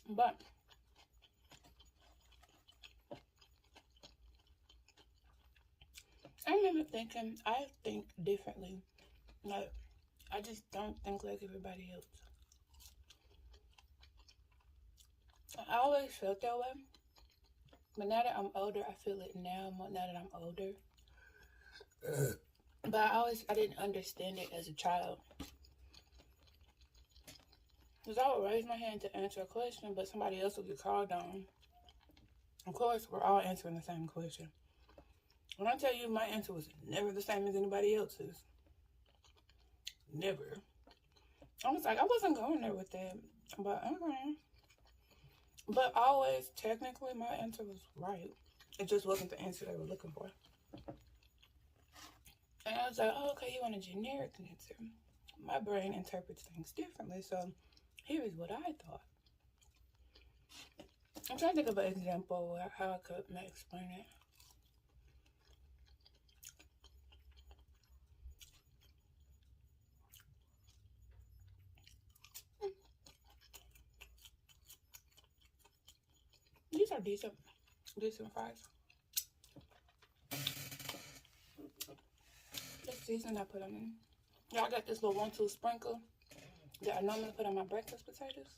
But I remember thinking, I think differently. Like, I just don't think like everybody else. I always felt that way. But now that I'm older, I feel it now that I'm older. But I didn't understand it as a child. Because I would raise my hand to answer a question, but somebody else would get called on. Of course, we're all answering the same question. When I tell you my answer was never the same as anybody else's, never. I was like, I wasn't going there with that. But okay. But always, technically, my answer was right. It just wasn't the answer they were looking for. And I was like, oh, okay, you want a generic answer. My brain interprets things differently, so here is what I thought. I'm trying to think of an example of how I could explain it. These are decent fries. This season I put them in. Yeah, I got this little 1-2 sprinkle that I normally put on my breakfast potatoes.